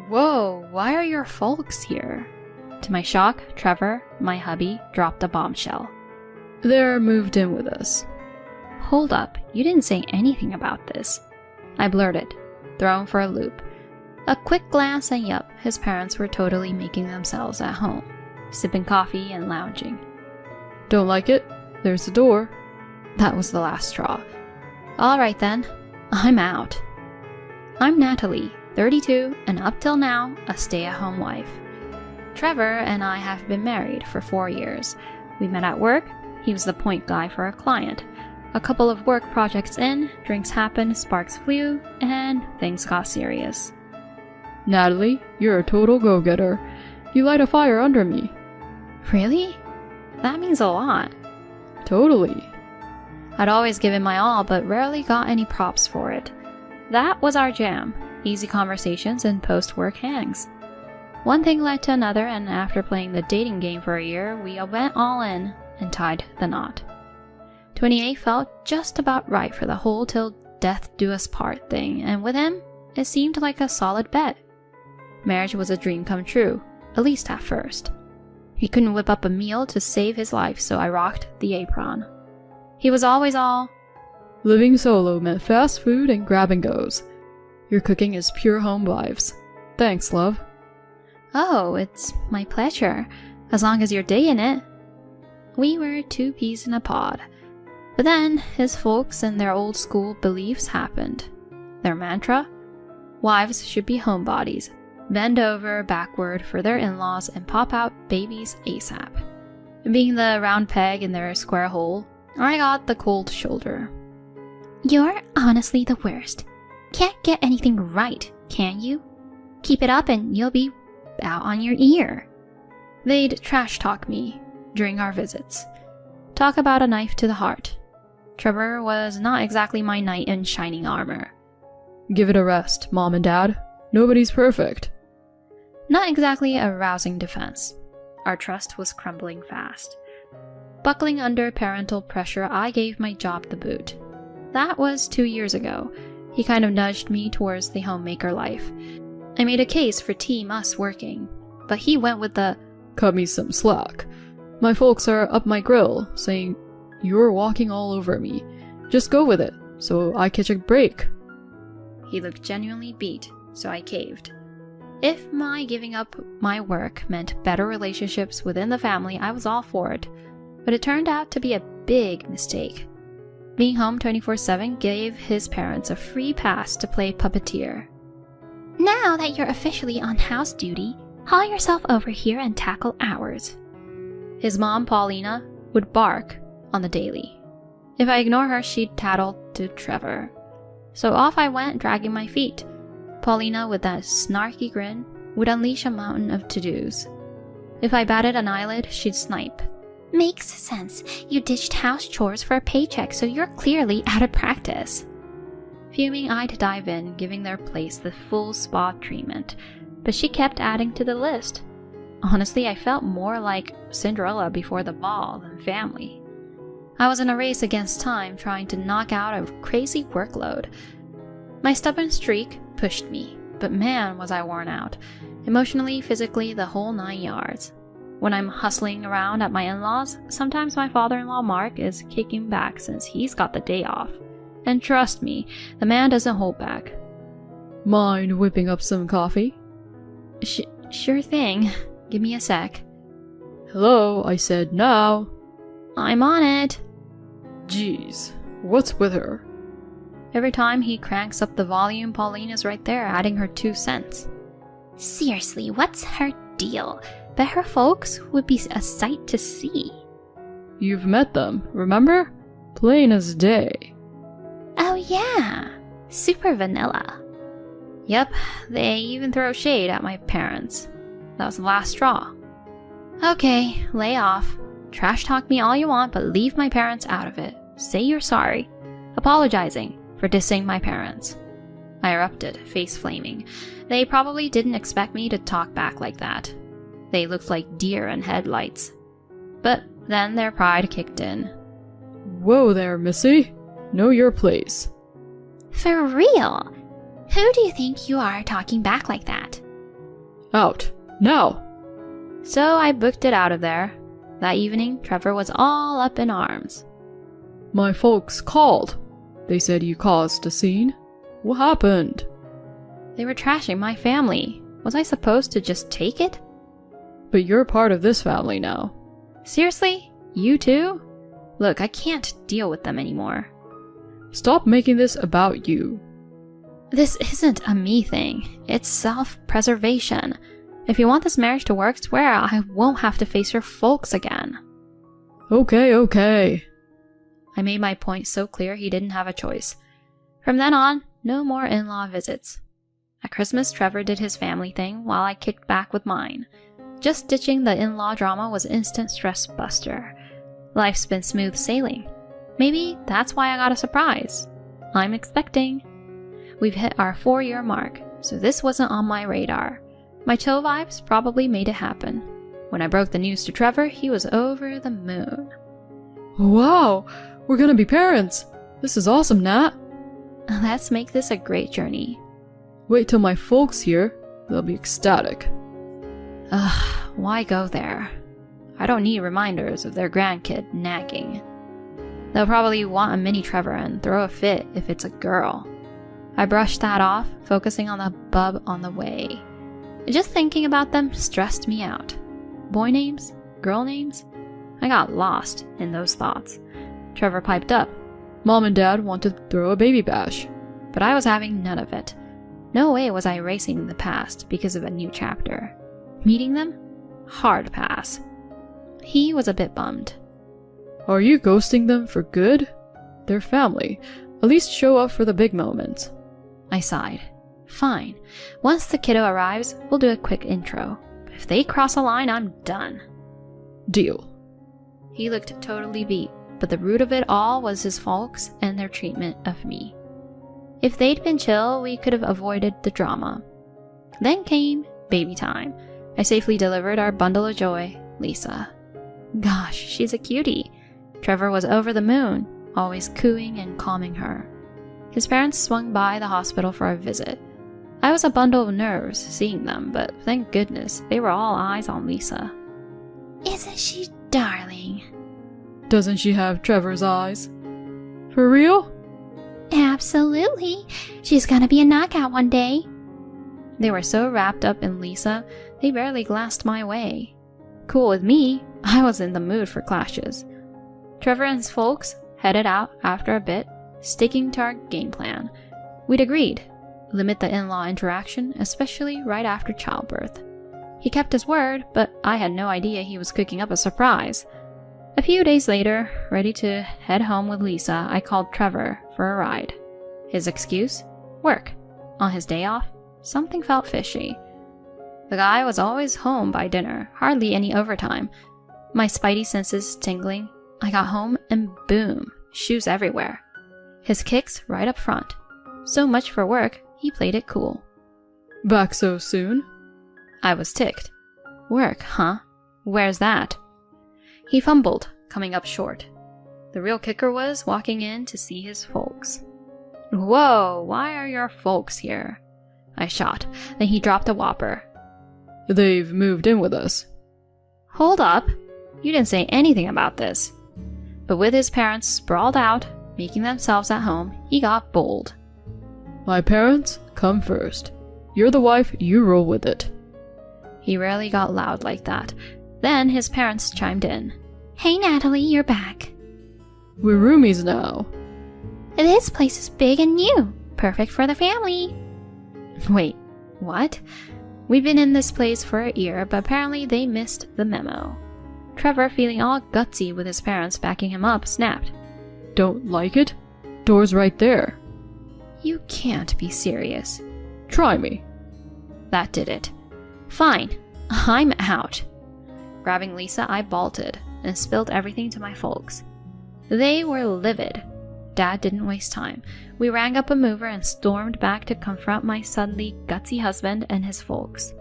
Whoa, why are your folks here? To my shock, Trevor, my hubby, dropped a bombshell. They're moved in with us. Hold up, you didn't say anything about this. I blurted, thrown for a loop. A quick glance and yup, his parents were totally making themselves at home, sipping coffee and lounging. Don't like it? There's the door. That was the last straw. Alright then, I'm out. I'm Natalie, 32, and up till now, a stay-at-home wife. Trevor and I have been married for 4 years. We met at work, he was the point guy for a client. A couple of work projects in, drinks happened, sparks flew, and things got serious. Natalie, you're a total go-getter. You light a fire under me. Really? That means a lot. Totally. I'd always given my all, but rarely got any props for it. That was our jam. Easy conversations and post-work hangs. One thing led to another, and after playing the dating game for a year, we went all in and tied the knot. 28 felt just about right for the whole till death do us part thing, and with him, it seemed like a solid bet. Marriage was a dream come true, at least at first. He couldn't whip up a meal to save his life, so I rocked the apron. He was always all, living solo meant fast food and grab and goes. Your cooking is pure home vibes. Thanks, love. Oh, it's my pleasure, as long as you're digging it. We were 2 peas in a pod. But then, his folks and their old school beliefs happened. Their mantra? Wives should be homebodies, bend over backward for their in-laws and pop out babies ASAP. Being the round peg in their square hole, I got the cold shoulder. You're honestly the worst. Can't get anything right, can you? Keep it up and you'll be out on your ear. They'd trash talk me during our visits. Talk about a knife to the heart. Trevor was not exactly my knight in shining armor. Give it a rest, Mom and Dad. Nobody's perfect. Not exactly a rousing defense. Our trust was crumbling fast. Buckling under parental pressure, I gave my job the boot. That was 2 years ago. He kind of nudged me towards the homemaker life. I made a case for Team Us working, but he went with the cut me some slack. My folks are up my grill, saying, you're walking all over me. Just go with it, so I catch a break. He looked genuinely beat, so I caved. If my giving up my work meant better relationships within the family, I was all for it. But it turned out to be a big mistake. Being home 24/7 gave his parents a free pass to play puppeteer. Now that you're officially on house duty, haul yourself over here and tackle ours. His mom, Paulina, would bark on the daily. If I ignore her, she'd tattle to Trevor. So off I went, dragging my feet. Paulina, with that snarky grin, would unleash a mountain of to-dos. If I batted an eyelid, she'd snipe. Makes sense. You ditched house chores for a paycheck, so you're clearly out of practice. Fuming, I'd dive in, giving their place the full spa treatment, but she kept adding to the list. Honestly, I felt more like Cinderella before the ball than family. I was in a race against time, trying to knock out a crazy workload. My stubborn streak pushed me, but man was I worn out. Emotionally, physically, the whole 9 yards. When I'm hustling around at my in-laws, sometimes my father-in-law Mark is kicking back since he's got the day off. And trust me, the man doesn't hold back. Mind whipping up some coffee? Sure thing. Give me a sec. Hello, I said now. I'm on it. Jeez, what's with her? Every time he cranks up the volume, Paulina's right there, adding her 2 cents. Seriously, what's her deal? Bet her folks would be a sight to see. You've met them, remember? Plain as day. Oh yeah, super vanilla. Yep, they even throw shade at my parents. That was the last straw. Okay, lay off. Trash talk me all you want, but leave my parents out of it. Say you're sorry. Apologizing for dissing my parents. I erupted, face flaming. They probably didn't expect me to talk back like that. They looked like deer in headlights. But then their pride kicked in. Whoa there, Missy. Know your place. For real? Who do you think you are talking back like that? Out. Now! So I booked it out of there. That evening, Trevor was all up in arms. My folks called. They said you caused a scene. What happened? They were trashing my family. Was I supposed to just take it? But you're part of this family now. Seriously? You too? Look, I can't deal with them anymore. Stop making this about you. This isn't a me thing. It's self-preservation. If you want this marriage to work, swear I won't have to face your folks again. Okay. I made my point so clear he didn't have a choice. From then on, no more in-law visits. At Christmas, Trevor did his family thing while I kicked back with mine. Just ditching the in-law drama was instant stress buster. Life's been smooth sailing. Maybe that's why I got a surprise. I'm expecting. We've hit our 4-year mark, so this wasn't on my radar. My chill vibes probably made it happen. When I broke the news to Trevor, he was over the moon. Wow, we're gonna be parents. This is awesome, Nat. Let's make this a great journey. Wait till my folks hear. They'll be ecstatic. Ugh, why go there? I don't need reminders of their grandkid nagging. They'll probably want a mini Trevor and throw a fit if it's a girl. I brushed that off, focusing on the bub on the way. Just thinking about them stressed me out. Boy names? Girl names? I got lost in those thoughts. Trevor piped up. Mom and Dad want to throw a baby bash. But I was having none of it. No way was I erasing the past because of a new chapter. Meeting them? Hard pass. He was a bit bummed. Are you ghosting them for good? They're family. At least show up for the big moments. I sighed. Fine. Once the kiddo arrives, we'll do a quick intro. But if they cross a line, I'm done. Deal. He looked totally beat, but the root of it all was his folks and their treatment of me. If they'd been chill, we could have avoided the drama. Then came baby time. I safely delivered our bundle of joy, Lisa. Gosh, she's a cutie. Trevor was over the moon, always cooing and calming her. His parents swung by the hospital for a visit. I was a bundle of nerves seeing them, but thank goodness they were all eyes on Lisa. Isn't she darling? Doesn't she have Trevor's eyes? For real? Absolutely. She's gonna be a knockout one day. They were so wrapped up in Lisa, they barely glanced my way. Cool with me, I was in the mood for clashes. Trevor and his folks headed out after a bit, sticking to our game plan. We'd agreed, limit the in-law interaction, especially right after childbirth. He kept his word, but I had no idea he was cooking up a surprise. A few days later, ready to head home with Lisa, I called Trevor for a ride. His excuse? Work. On his day off, something felt fishy. The guy was always home by dinner, hardly any overtime. My spidey senses tingling, I got home and boom, shoes everywhere. His kicks right up front. So much for work, he played it cool. Back so soon? I was ticked. Work, huh? Where's that? He fumbled, coming up short. The real kicker was walking in to see his folks. Whoa, why are your folks here? I shot. Then he dropped a whopper. They've moved in with us. Hold up. You didn't say anything about this. But with his parents sprawled out, making themselves at home, he got bold. My parents come first. You're the wife, you roll with it. He rarely got loud like that. Then his parents chimed in. Hey Natalie, you're back. We're roomies now. This place is big and new. Perfect for the family. Wait, what? We've been in this place for a year, but apparently they missed the memo. Trevor, feeling all gutsy with his parents backing him up, snapped. Don't like it? Door's right there. You can't be serious. Try me. That did it. Fine, I'm out. Grabbing Lisa, I bolted and spilled everything to my folks. They were livid. Dad didn't waste time. We rang up a mover and stormed back to confront my suddenly gutsy husband and his folks.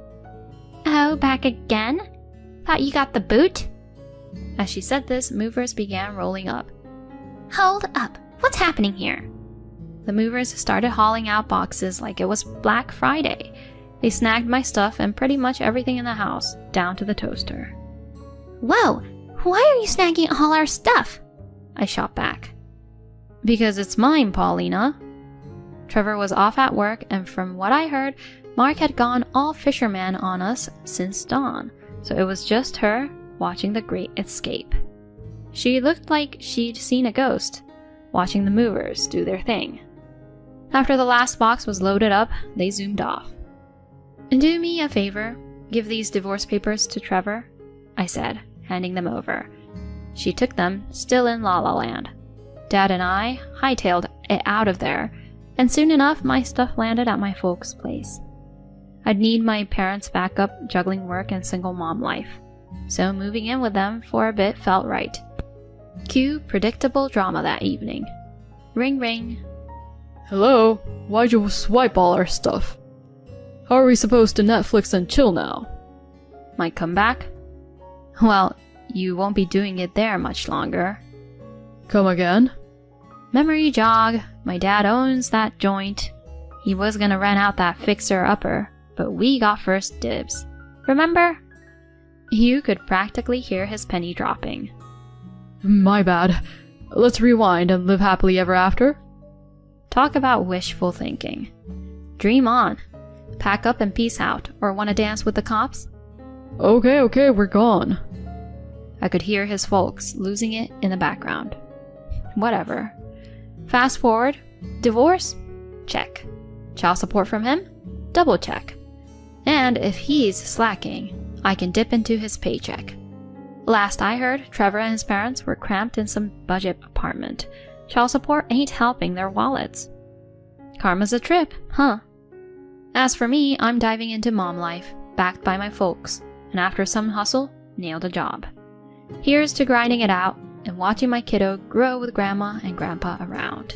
Oh, back again? Thought you got the boot? As she said this, movers began rolling up. Hold up, what's happening here? The movers started hauling out boxes like it was Black Friday. They snagged my stuff and pretty much everything in the house, down to the toaster. Whoa, why are you snagging all our stuff? I shot back. Because it's mine, Paulina. Trevor was off at work, and from what I heard, Mark had gone all fisherman on us since dawn, so it was just her watching the great escape. She looked like she'd seen a ghost, watching the movers do their thing. After the last box was loaded up, they zoomed off. Do me a favor, give these divorce papers to Trevor, I said, handing them over. She took them, still in La La Land. Dad and I hightailed it out of there, and soon enough my stuff landed at my folks' place. I'd need my parents' backup juggling work and single mom life, so moving in with them for a bit felt right. Cue predictable drama that evening. Ring ring. Hello? Why'd you swipe all our stuff? How are we supposed to Netflix and chill now? My comeback? Well, you won't be doing it there much longer. Come again? Memory jog. My dad owns that joint. He was gonna rent out that fixer-upper, but we got first dibs. Remember? You could practically hear his penny dropping. My bad. Let's rewind and live happily ever after? Talk about wishful thinking. Dream on. Pack up and peace out, or wanna dance with the cops? Okay, we're gone. I could hear his folks losing it in the background. Whatever. Fast forward. Divorce? Check. Child support from him? Double check. And if he's slacking, I can dip into his paycheck. Last I heard, Trevor and his parents were cramped in some budget apartment. Child support ain't helping their wallets. Karma's a trip, huh? As for me, I'm diving into mom life, backed by my folks, and after some hustle, nailed a job. Here's to grinding it out and watching my kiddo grow with grandma and grandpa around.